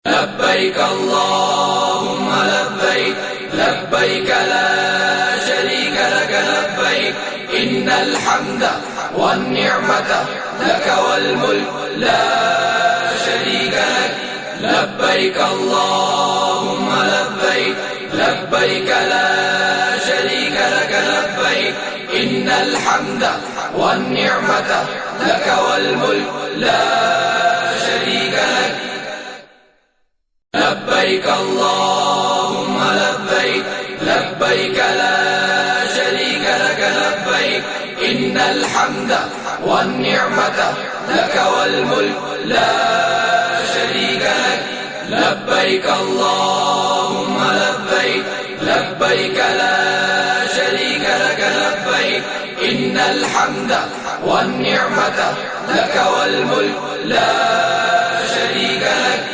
लब्बैक अल्लाहुम्मा लब्बैक लब्बैक ला शरीक लक लब्बैक इन्नल हम्द one निअमत luck वल मुल्क ला शरीक लक लब्बैक अल्लाहुम्मा लब्बैक लब्बैक ला शरीक लक लब्बैक इन्नल हम्द वन निअमत लक वल मुल्क ला शरीक लक लब्बैक अल्लाहुम्मा लब्बैक लब्बैक ला शरीक लक लब्बैक इन्नल हम्द वन निअमत लक वल मुल्क ला शरीक लक लब्बैक अल्लाहुम्मा लब्बैक लब्बैक ला शरीक लक लब्बैक इन्नल हम्द वन निअमत लक वल मुल्क ला शरीक लक